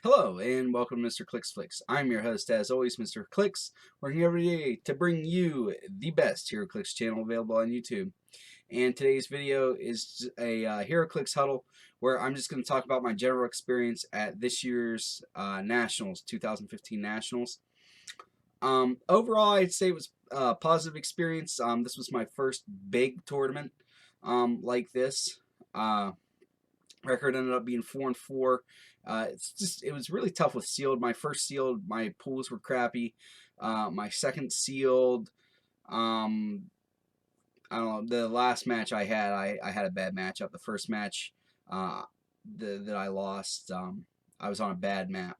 Hello and welcome to Mr.ClixFlix. I'm your host, as always, Mr.Clix, working every day to bring you the best Heroclix channel available on YouTube. And today's video is a Heroclix Huddle, where I'm just going to talk about my general experience at this year's Nationals, 2015 Nationals. Overall, I'd say it was a positive experience. This was my first big tournament like this. Record ended up being 4-4. It was really tough with sealed. My first sealed, my pools were crappy. My second sealed, I don't know. The last match I had a bad matchup. The first match that I lost, I was on a bad map.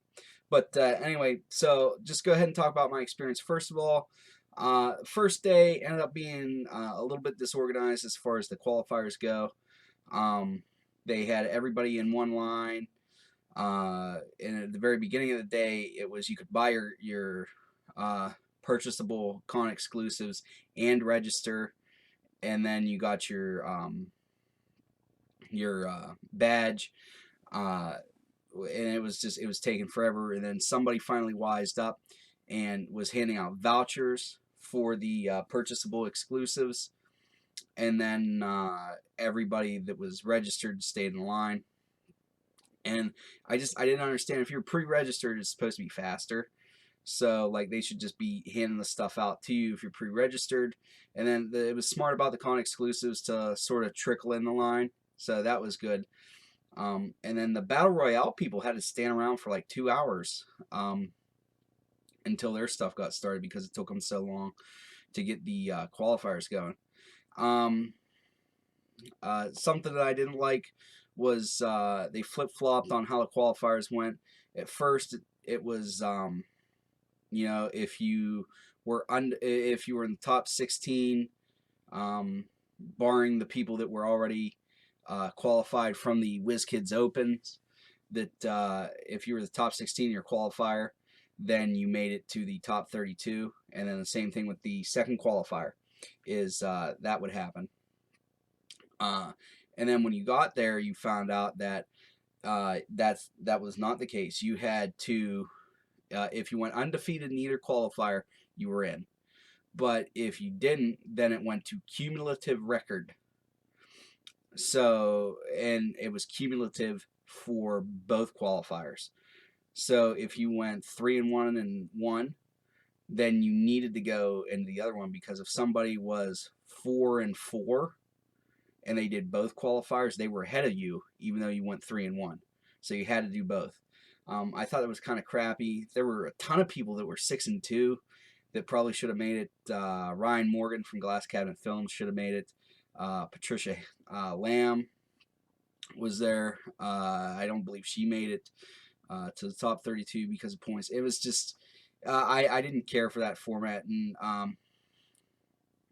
But anyway, so just go ahead and talk about my experience. First of all, first day ended up being a little bit disorganized as far as the qualifiers go. They had everybody in one line. And at the very beginning of the day, it was you could buy your purchasable con exclusives and register, and then you got your badge. And it was taking forever. And then somebody finally wised up and was handing out vouchers for the purchasable exclusives, and then everybody that was registered stayed in line. And I didn't understand, if you're pre-registered, it's supposed to be faster. So like they should just be handing the stuff out to you if you're pre-registered. And then it was smart about the con exclusives to sort of trickle in the line. So that was good. And then the Battle Royale people had to stand around for like 2 hours until their stuff got started because it took them so long to get the qualifiers going. Something that I didn't like was they flip-flopped on how the qualifiers went. At first, it was if you were in the top 16, barring the people that were already qualified from the WizKids Opens, that if you were the top 16 in your qualifier, then you made it to the top 32. And then the same thing with the second qualifier, is that would happen. And then when you got there, you found out that that was not the case. You had to, if you went undefeated in either qualifier, you were in. But if you didn't, then it went to cumulative record. So, and it was cumulative for both qualifiers. So if you went 3-1 and 1, then you needed to go into the other one, because if somebody was 4-4 and they did both qualifiers, they were ahead of you, even though you went 3-1. So you had to do both. I thought it was kind of crappy. There were a ton of people that were 6-2 that probably should have made it. Ryan Morgan from Glass Cabinet Films should have made it. Patricia Lamb was there. I don't believe she made it to the top 32 because of points. It was just, I didn't care for that format, and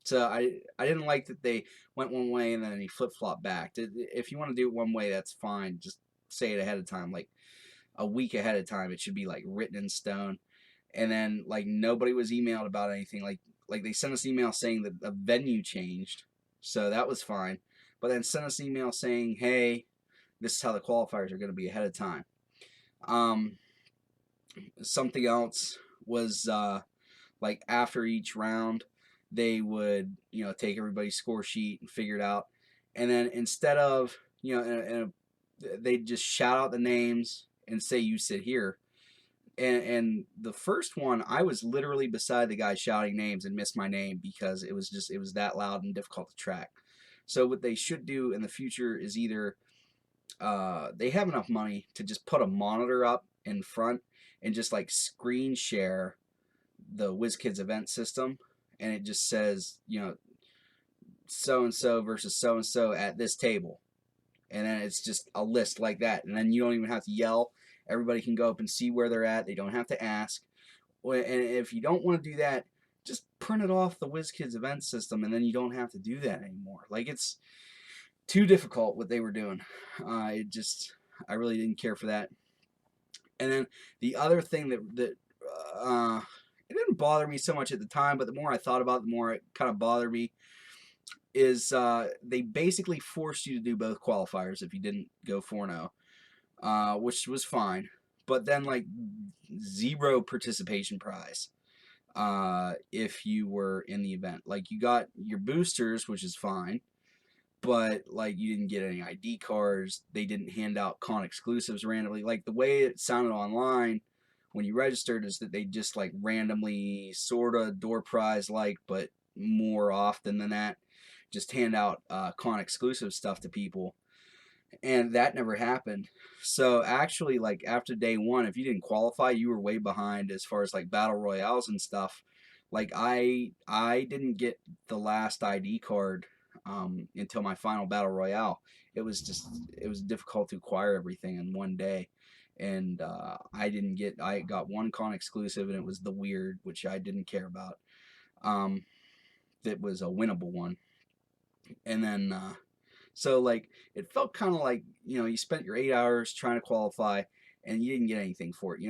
so I didn't like that they went one way and then he flip-flopped back. If you want to do it one way, that's fine. Just say it ahead of time, like a week ahead of time. It should be like written in stone. And then like nobody was emailed about anything. Like they sent us email saying that the venue changed, so that was fine. But then sent us email saying, hey, this is how the qualifiers are going to be ahead of time. Something else was like after each round, they would, take everybody's score sheet and figure it out. And then instead of, they'd just shout out the names and say, you sit here. And the first one, I was literally beside the guy shouting names and missed my name because it was that loud and difficult to track. So what they should do in the future is either they have enough money to just put a monitor up in front and just like screen share the WizKids event system, and it just says, so-and-so versus so-and-so at this table. And then it's just a list like that. And then you don't even have to yell. Everybody can go up and see where they're at. They don't have to ask. And if you don't want to do that, just print it off the WizKids event system, and then you don't have to do that anymore. Like, it's too difficult what they were doing. I really didn't care for that. And then the other thing that it didn't bother me so much at the time, but the more I thought about it, the more it kind of bothered me, is they basically forced you to do both qualifiers if you didn't go 4-0, which was fine. but then like zero participation prize if you were in the event. Like you got your boosters, which is fine, but like you didn't get any ID cards. They didn't hand out con exclusives randomly. Like the way it sounded online when you registered is that they just like randomly sort of door prize like, but more often than that, just hand out con exclusive stuff to people, and that never happened. So actually, like after day one, if you didn't qualify, you were way behind as far as like battle royales and stuff. Like I didn't get the last ID card until my final battle royale. It was difficult to acquire everything in one day, and I got one con exclusive, and it was the weird, which I didn't care about. Um, that was a winnable one, and then so like it felt kind of like you spent your 8 hours trying to qualify and you didn't get anything for it.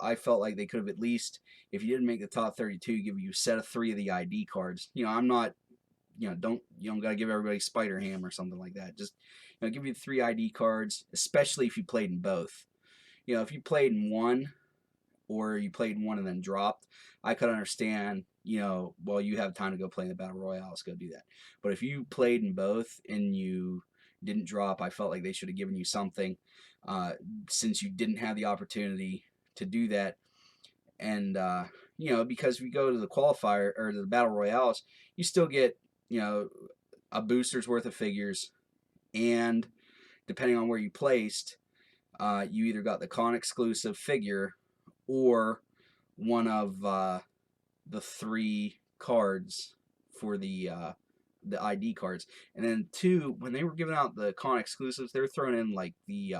I felt like they could have at least, if you didn't make the top 32, give you a set of 3 of the ID cards. I'm not don't gotta give everybody Spider Ham or something like that. Just give you 3 ID cards, especially if you played in both. If you played in one or you played in one and then dropped, I could understand, well, you have time to go play in the Battle Royale, let's go do that. But if you played in both and you didn't drop, I felt like they should have given you something since you didn't have the opportunity to do that. And, because if you go to the qualifier or the Battle Royales, you still get, a booster's worth of figures, and depending on where you placed, you either got the con exclusive figure or one of the 3 cards for the ID cards. And then 2, when they were giving out the con exclusives, they were throwing in like the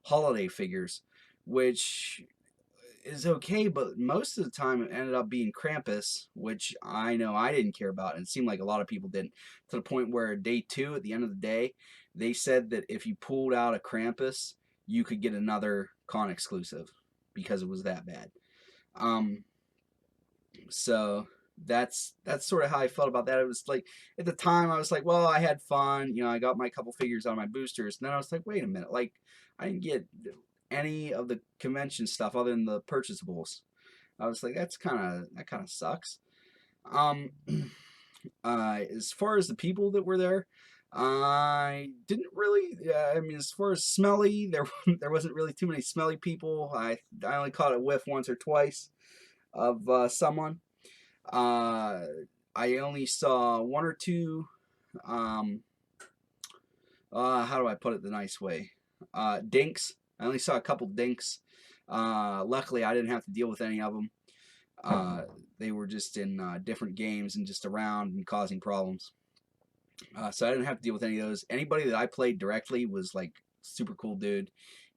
holiday figures, which is okay, but most of the time it ended up being Krampus, which I know I didn't care about, and it seemed like a lot of people didn't, to the point where day 2, at the end of the day, they said that if you pulled out a Krampus, you could get another con exclusive because it was that bad. So that's sort of how I felt about that. It was like at the time I was like, well, I had fun, I got my couple figures on my boosters, and then I was like, wait a minute, like I didn't get any of the convention stuff other than the purchasables. I was like, that kind of sucks. As far as the people that were there, I didn't really. I mean, as far as smelly, there wasn't really too many smelly people. I only caught a whiff once or twice of someone. I only saw 1 or 2. How do I put it the nice way? Dinks. I only saw a couple dinks. Luckily, I didn't have to deal with any of them. They were just in different games and just around and causing problems. So I didn't have to deal with any of those. Anybody that I played directly was like super cool dude,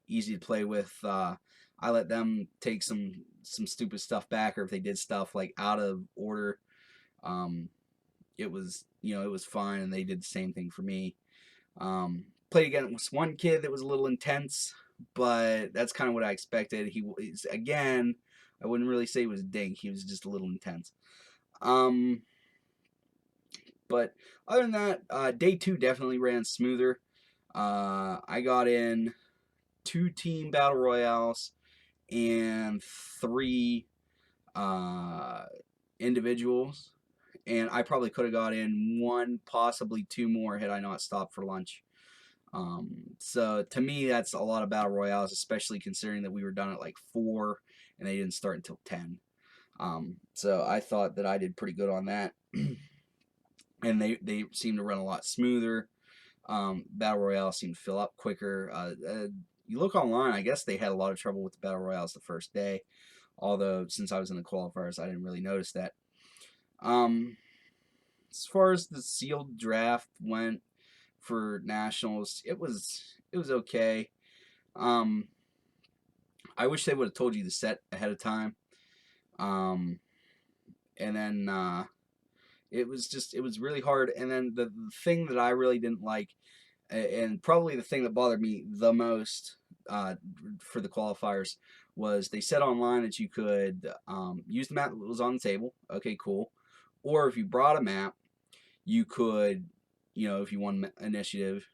easy to play with. I let them take some stupid stuff back, or if they did stuff like out of order, it was fine, and they did the same thing for me. Played against one kid that was a little intense, but that's kind of what I expected. He's again, I wouldn't really say he was a dink. He was just a little intense. But other than that, day 2 definitely ran smoother. I got in 2 team battle royales and 3 individuals, and I probably could have got in 1, possibly 2 more had I not stopped for lunch. So to me, that's a lot of battle royales, especially considering that we were done at like 4 and they didn't start until 10. So I thought that I did pretty good on that. And they seem to run a lot smoother. Battle royales seem to fill up quicker. You look online, I guess they had a lot of trouble with the battle royales the first day, although since I was in the qualifiers, I didn't really notice that. As far as the sealed draft went for nationals, it was okay. I wish they would have told you the set ahead of time. And then it was really hard. And then the thing that I really didn't like, and probably the thing that bothered me the most for the qualifiers, was they said online that you could use the map that was on the table. Okay, cool. Or if you brought a map, you could, if you won initiative,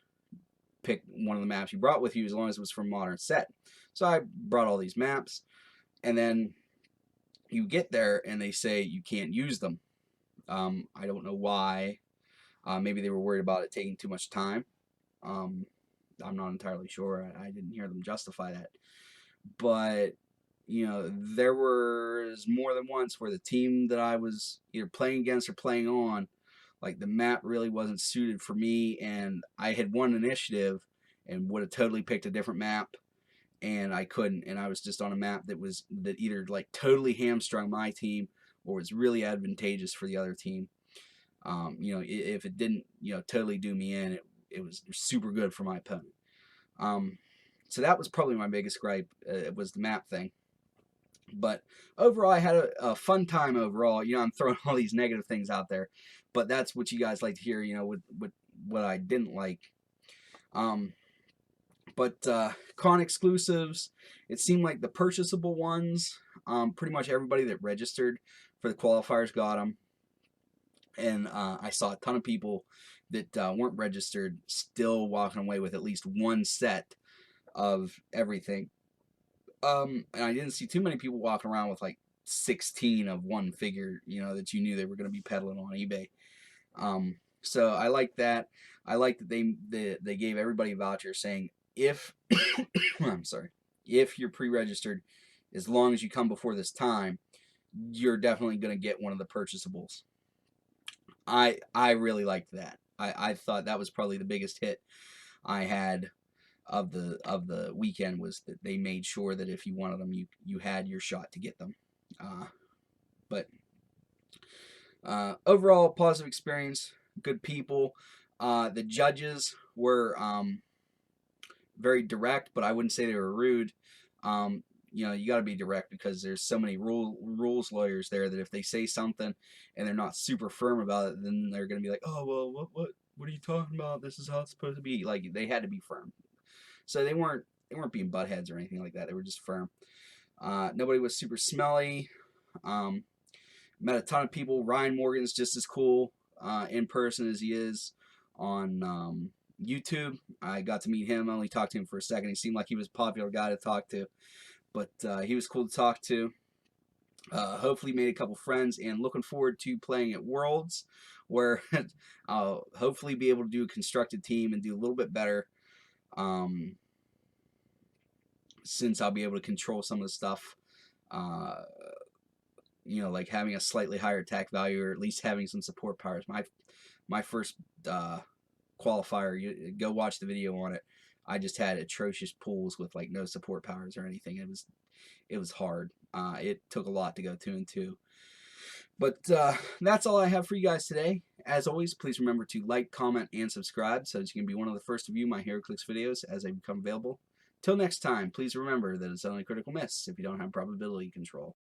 pick one of the maps you brought with you as long as it was from Modern Set. So I brought all these maps, and then you get there and they say you can't use them. I don't know why. Maybe they were worried about it taking too much time. Um, I'm not entirely sure. I didn't hear them justify that. But, you know, there was more than once where the team that I was either playing against or playing on, like the map really wasn't suited for me, and I had won initiative and would have totally picked a different map, and I couldn't, and I was just on a map that either like totally hamstrung my team or was really advantageous for the other team. You know, if it didn't, you know, totally do me in, it was super good for my opponent. So that was probably my biggest gripe, was the map thing. But overall, I had a fun time overall. You know, I'm throwing all these negative things out there, but that's what you guys like to hear, you know, with what I didn't like. But con exclusives, it seemed like the purchasable ones, pretty much everybody that registered for the qualifiers got them. And I saw a ton of people that weren't registered still walking away with at least one set of everything. And I didn't see too many people walking around with like 16 of one figure, you know, that you knew they were going to be peddling on eBay. So I like that. I like that they gave everybody a voucher saying if I'm sorry, if you're pre-registered, as long as you come before this time, you're definitely going to get one of the purchasables. I really liked that. I thought that was probably the biggest hit I had of the weekend, was that they made sure that if you wanted them, you had your shot to get them. But overall, positive experience, good people. The judges were very direct, but I wouldn't say they were rude. You know, you got to be direct because there's so many rules lawyers there that if they say something and they're not super firm about it, then they're going to be like, oh, well, what are you talking about? This is how it's supposed to be. Like, they had to be firm. So they weren't being buttheads or anything like that. They were just firm. Nobody was super smelly. Met a ton of people. Ryan Morgan's just as cool in person as he is on YouTube. I got to meet him. I only talked to him for a second. He seemed like he was a popular guy to talk to, but he was cool to talk to. Hopefully made a couple friends, and looking forward to playing at Worlds, where I'll hopefully be able to do a constructed team and do a little bit better, since I'll be able to control some of the stuff. You know, like having a slightly higher attack value, or at least having some support powers. My first qualifier, you go watch the video on it. I just had atrocious pools with like no support powers or anything. It was hard. It took a lot to go 2-2. But that's all I have for you guys today. As always, please remember to like, comment, and subscribe so that you can be one of the first to view my Heroclix videos as they become available. Till next time, please remember that it's only critical miss if you don't have probability control.